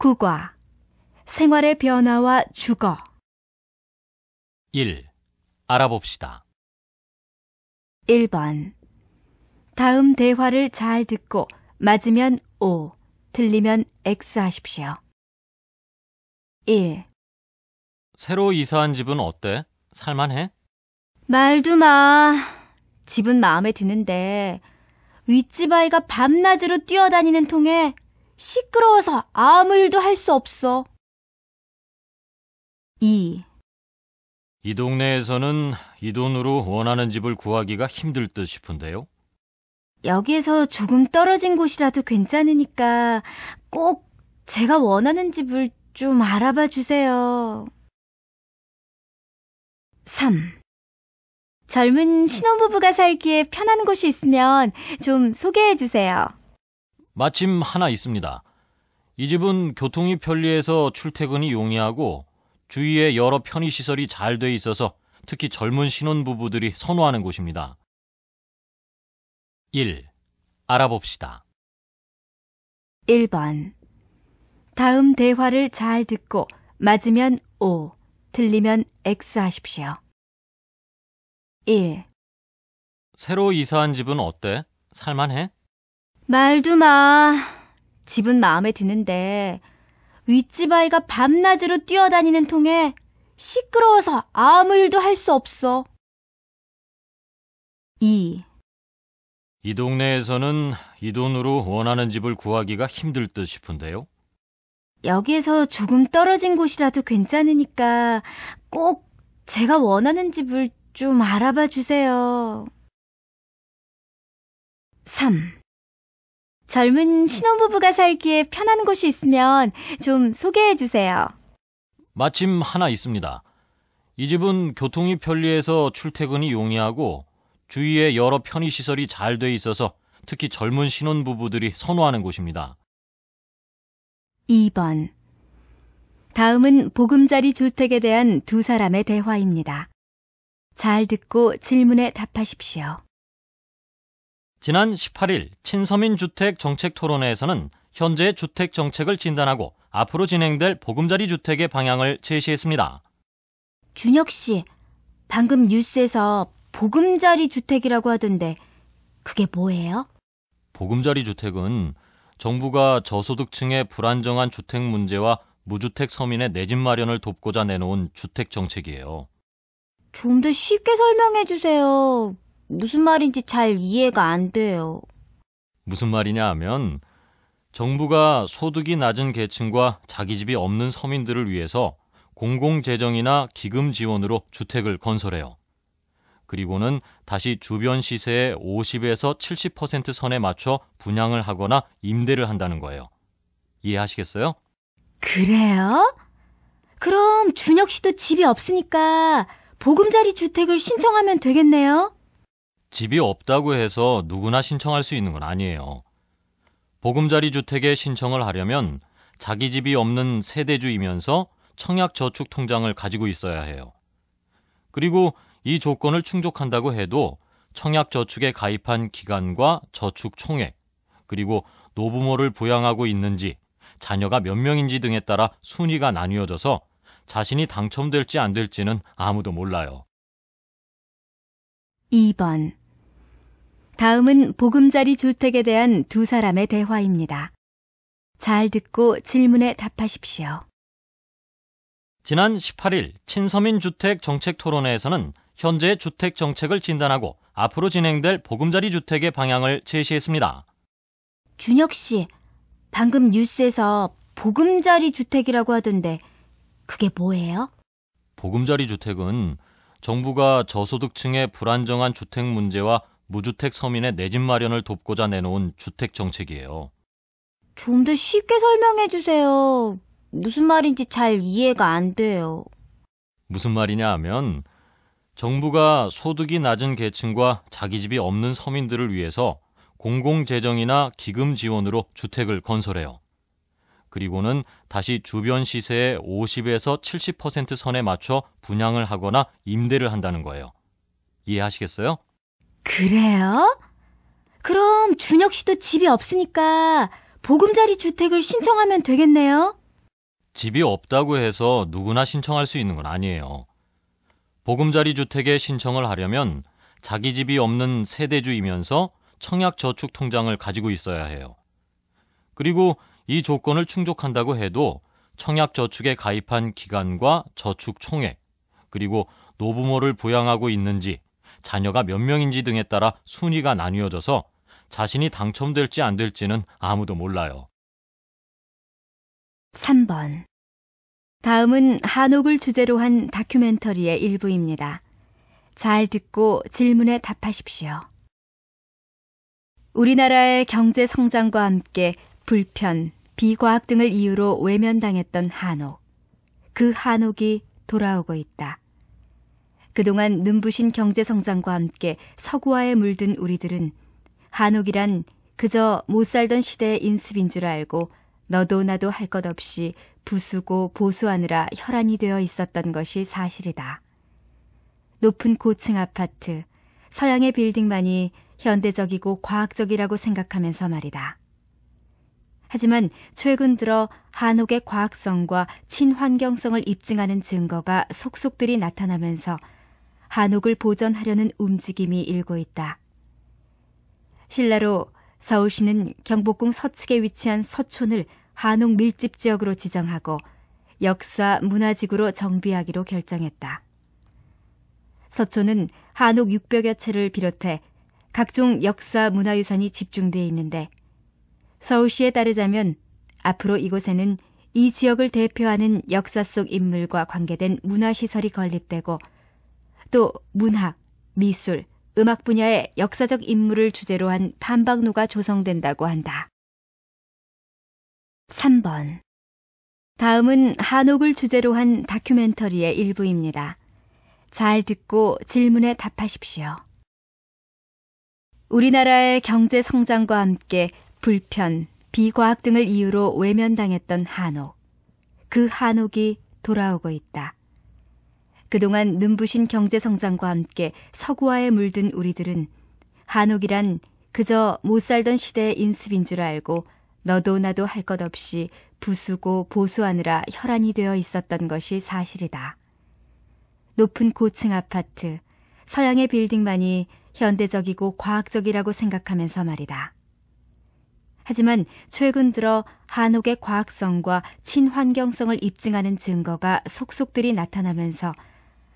국어, 생활의 변화와 주거. 1. 알아봅시다. 1번. 다음 대화를 잘 듣고 맞으면 O, 틀리면 X 하십시오. 1. 새로 이사한 집은 어때? 살만해? 말도 마. 집은 마음에 드는데 윗집 아이가 밤낮으로 뛰어다니는 통에 시끄러워서 아무 일도 할 수 없어. 2. 이 동네에서는 이 돈으로 원하는 집을 구하기가 힘들 듯 싶은데요. 여기에서 조금 떨어진 곳이라도 괜찮으니까 꼭 제가 원하는 집을 좀 알아봐 주세요. 3. 젊은 신혼부부가 살기에 편한 곳이 있으면 좀 소개해 주세요. 마침 하나 있습니다. 이 집은 교통이 편리해서 출퇴근이 용이하고 주위에 여러 편의시설이 잘 돼 있어서 특히 젊은 신혼부부들이 선호하는 곳입니다. 1. 알아봅시다. 1번. 다음 대화를 잘 듣고 맞으면 O, 틀리면 X 하십시오. 1. 새로 이사한 집은 어때? 살만해? 말도 마. 집은 마음에 드는데 윗집 아이가 밤낮으로 뛰어다니는 통에 시끄러워서 아무 일도 할 수 없어. 2. 이 동네에서는 이 돈으로 원하는 집을 구하기가 힘들 듯 싶은데요. 여기에서 조금 떨어진 곳이라도 괜찮으니까 꼭 제가 원하는 집을 좀 알아봐 주세요. 3. 젊은 신혼부부가 살기에 편한 곳이 있으면 좀 소개해 주세요. 마침 하나 있습니다. 이 집은 교통이 편리해서 출퇴근이 용이하고 주위에 여러 편의시설이 잘 돼 있어서 특히 젊은 신혼부부들이 선호하는 곳입니다. 2번. 다음은 보금자리 주택에 대한 두 사람의 대화입니다. 잘 듣고 질문에 답하십시오. 지난 18일 친서민 주택 정책 토론회에서는 현재의 주택 정책을 진단하고 앞으로 진행될 보금자리 주택의 방향을 제시했습니다. 준혁 씨, 방금 뉴스에서 보금자리 주택이라고 하던데 그게 뭐예요? 보금자리 주택은 정부가 저소득층의 불안정한 주택 문제와 무주택 서민의 내 집 마련을 돕고자 내놓은 주택 정책이에요. 좀 더 쉽게 설명해 주세요. 무슨 말인지 잘 이해가 안 돼요. 무슨 말이냐 하면 정부가 소득이 낮은 계층과 자기 집이 없는 서민들을 위해서 공공재정이나 기금 지원으로 주택을 건설해요. 그리고는 다시 주변 시세의 50에서 70% 선에 맞춰 분양을 하거나 임대를 한다는 거예요. 이해하시겠어요? 그래요? 그럼 준혁 씨도 집이 없으니까 보금자리 주택을 신청하면 되겠네요? 집이 없다고 해서 누구나 신청할 수 있는 건 아니에요. 보금자리 주택에 신청을 하려면 자기 집이 없는 세대주이면서 청약저축통장을 가지고 있어야 해요. 그리고 이 조건을 충족한다고 해도 청약저축에 가입한 기간과 저축 총액, 그리고 노부모를 부양하고 있는지, 자녀가 몇 명인지 등에 따라 순위가 나뉘어져서 자신이 당첨될지 안 될지는 아무도 몰라요. 2번. 다음은 보금자리 주택에 대한 두 사람의 대화입니다. 잘 듣고 질문에 답하십시오. 지난 18일 친서민 주택 정책 토론회에서는 현재의 주택 정책을 진단하고 앞으로 진행될 보금자리 주택의 방향을 제시했습니다. 준혁 씨, 방금 뉴스에서 보금자리 주택이라고 하던데 그게 뭐예요? 보금자리 주택은 정부가 저소득층의 불안정한 주택 문제와 무주택 서민의 내 집 마련을 돕고자 내놓은 주택 정책이에요. 좀 더 쉽게 설명해 주세요. 무슨 말인지 잘 이해가 안 돼요. 무슨 말이냐 하면 정부가 소득이 낮은 계층과 자기 집이 없는 서민들을 위해서 공공재정이나 기금 지원으로 주택을 건설해요. 그리고는 다시 주변 시세의 50에서 70% 선에 맞춰 분양을 하거나 임대를 한다는 거예요. 이해하시겠어요? 그래요? 그럼 준혁 씨도 집이 없으니까 보금자리 주택을 신청하면 되겠네요? 집이 없다고 해서 누구나 신청할 수 있는 건 아니에요. 보금자리 주택에 신청을 하려면 자기 집이 없는 세대주이면서 청약저축통장을 가지고 있어야 해요. 그리고 이 조건을 충족한다고 해도 청약저축에 가입한 기간과 저축 총액, 그리고 노부모를 부양하고 있는지, 자녀가 몇 명인지 등에 따라 순위가 나뉘어져서 자신이 당첨될지 안 될지는 아무도 몰라요. 3번. 다음은 한옥을 주제로 한 다큐멘터리의 일부입니다. 잘 듣고 질문에 답하십시오. 우리나라의 경제 성장과 함께 불편, 비과학 등을 이유로 외면당했던 한옥. 그 한옥이 돌아오고 있다. 그동안 눈부신 경제 성장과 함께 서구화에 물든 우리들은 한옥이란 그저 못 살던 시대의 인습인 줄 알고 너도 나도 할 것 없이 부수고 보수하느라 혈안이 되어 있었던 것이 사실이다. 높은 고층 아파트, 서양의 빌딩만이 현대적이고 과학적이라고 생각하면서 말이다. 하지만 최근 들어 한옥의 과학성과 친환경성을 입증하는 증거가 속속들이 나타나면서 한옥을 보전하려는 움직임이 일고 있다. 실내로 서울시는 경복궁 서측에 위치한 서촌을 한옥 밀집 지역으로 지정하고 역사 문화지구로 정비하기로 결정했다. 서촌은 한옥 600여 채를 비롯해 각종 역사 문화유산이 집중되어 있는데 서울시에 따르자면 앞으로 이곳에는 이 지역을 대표하는 역사 속 인물과 관계된 문화시설이 건립되고 또 문학, 미술, 음악 분야의 역사적 인물을 주제로 한 탐방로가 조성된다고 한다. 3번. 다음은 한옥을 주제로 한 다큐멘터리의 일부입니다. 잘 듣고 질문에 답하십시오. 우리나라의 경제 성장과 함께 불편, 비과학 등을 이유로 외면당했던 한옥. 그 한옥이 돌아오고 있다. 그동안 눈부신 경제 성장과 함께 서구화에 물든 우리들은 한옥이란 그저 못 살던 시대의 인습인 줄 알고 너도 나도 할 것 없이 부수고 보수하느라 혈안이 되어 있었던 것이 사실이다. 높은 고층 아파트, 서양의 빌딩만이 현대적이고 과학적이라고 생각하면서 말이다. 하지만 최근 들어 한옥의 과학성과 친환경성을 입증하는 증거가 속속들이 나타나면서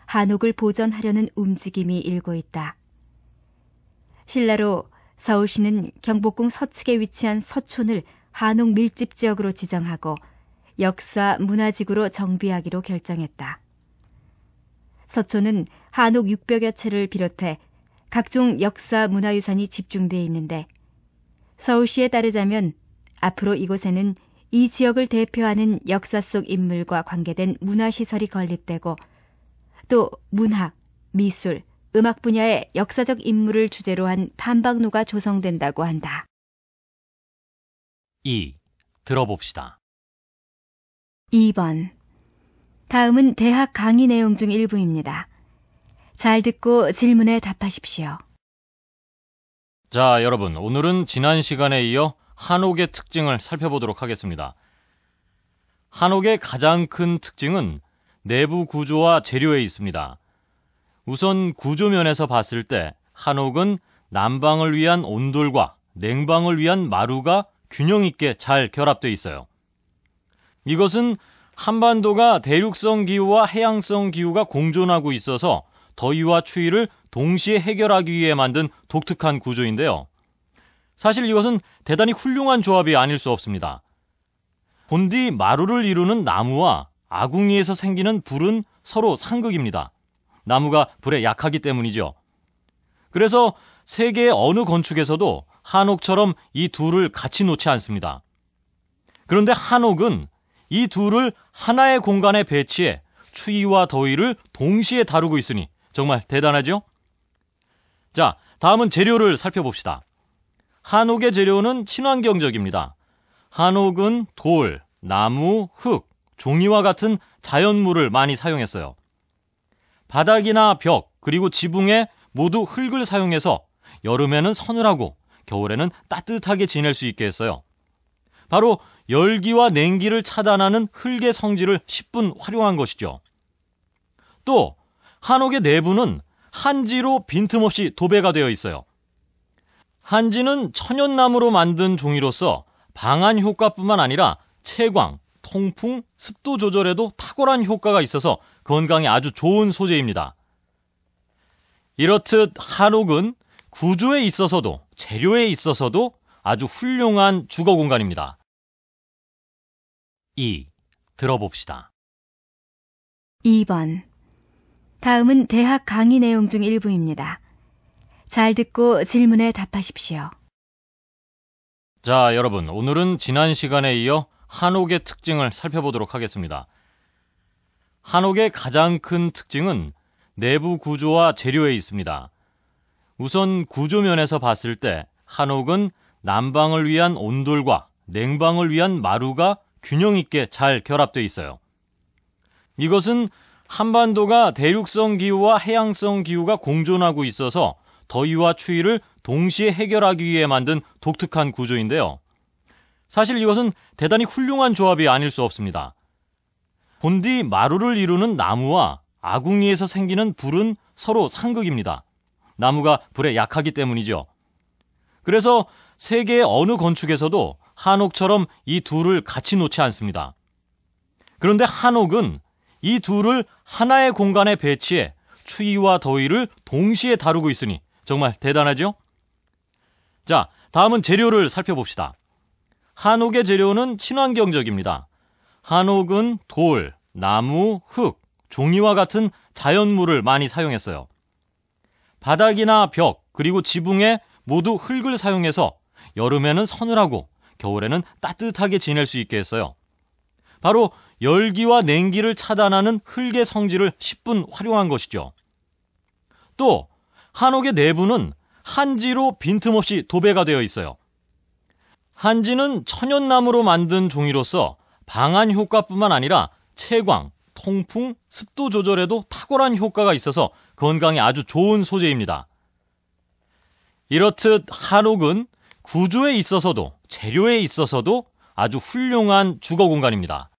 한옥을 보전하려는 움직임이 일고 있다. 실내로 서울시는 경복궁 서측에 위치한 서촌을 한옥 밀집 지역으로 지정하고 역사 문화지구로 정비하기로 결정했다. 서촌은 한옥 600여 채를 비롯해 각종 역사 문화유산이 집중되어 있는데 서울시에 따르자면 앞으로 이곳에는 이 지역을 대표하는 역사 속 인물과 관계된 문화시설이 건립되고 또 문학, 미술, 음악 분야의 역사적 인물을 주제로 한 탐방로가 조성된다고 한다. 2. 들어봅시다. 2번. 다음은 대학 강의 내용 중 일부입니다. 잘 듣고 질문에 답하십시오. 자, 여러분, 오늘은 지난 시간에 이어 한옥의 특징을 살펴보도록 하겠습니다. 한옥의 가장 큰 특징은 내부 구조와 재료에 있습니다. 우선 구조면에서 봤을 때 한옥은 난방을 위한 온돌과 냉방을 위한 마루가 균형 있게 잘 결합되어 있어요. 이것은 한반도가 대륙성 기후와 해양성 기후가 공존하고 있어서 더위와 추위를 동시에 해결하기 위해 만든 독특한 구조인데요. 사실 이것은 대단히 훌륭한 조합이 아닐 수 없습니다. 본디 마루를 이루는 나무와 아궁이에서 생기는 불은 서로 상극입니다. 나무가 불에 약하기 때문이죠. 그래서 세계의 어느 건축에서도 한옥처럼 이 둘을 같이 놓지 않습니다. 그런데 한옥은 이 둘을 하나의 공간에 배치해 추위와 더위를 동시에 다루고 있으니 정말 대단하죠? 자, 다음은 재료를 살펴봅시다. 한옥의 재료는 친환경적입니다. 한옥은 돌, 나무, 흙, 종이와 같은 자연물을 많이 사용했어요. 바닥이나 벽, 그리고 지붕에 모두 흙을 사용해서 여름에는 서늘하고 겨울에는 따뜻하게 지낼 수 있게 했어요. 바로 열기와 냉기를 차단하는 흙의 성질을 10분 활용한 것이죠. 또 한옥의 내부는 한지로 빈틈없이 도배가 되어 있어요. 한지는 천연나무로 만든 종이로서 방한 효과뿐만 아니라 채광, 통풍, 습도 조절에도 탁월한 효과가 있어서 건강에 아주 좋은 소재입니다. 이렇듯 한옥은 구조에 있어서도 재료에 있어서도 아주 훌륭한 주거 공간입니다. 2. 들어봅시다. 2번. 다음은 대학 강의 내용 중 일부입니다. 잘 듣고 질문에 답하십시오. 자, 여러분, 오늘은 지난 시간에 이어 한옥의 특징을 살펴보도록 하겠습니다. 한옥의 가장 큰 특징은 내부 구조와 재료에 있습니다. 우선 구조면에서 봤을 때 한옥은 난방을 위한 온돌과 냉방을 위한 마루가 균형 있게 잘 결합되어 있어요. 이것은 한반도가 대륙성 기후와 해양성 기후가 공존하고 있어서 더위와 추위를 동시에 해결하기 위해 만든 독특한 구조인데요. 사실 이것은 대단히 훌륭한 조합이 아닐 수 없습니다. 본디 마루를 이루는 나무와 아궁이에서 생기는 불은 서로 상극입니다. 나무가 불에 약하기 때문이죠. 그래서 세계의 어느 건축에서도 한옥처럼 이 둘을 같이 놓지 않습니다. 그런데 한옥은 이 둘을 하나의 공간에 배치해 추위와 더위를 동시에 다루고 있으니 정말 대단하죠? 자, 다음은 재료를 살펴봅시다. 한옥의 재료는 친환경적입니다. 한옥은 돌, 나무, 흙, 종이와 같은 자연물을 많이 사용했어요. 바닥이나 벽, 그리고 지붕에 모두 흙을 사용해서 여름에는 서늘하고 겨울에는 따뜻하게 지낼 수 있게 했어요. 바로 열기와 냉기를 차단하는 흙의 성질을 10분 활용한 것이죠. 또 한옥의 내부는 한지로 빈틈없이 도배가 되어 있어요. 한지는 천연나무로 만든 종이로서 방한 효과뿐만 아니라 채광, 통풍, 습도 조절에도 탁월한 효과가 있어서 건강에 아주 좋은 소재입니다. 이렇듯 한옥은 구조에 있어서도 재료에 있어서도 아주 훌륭한 주거 공간입니다.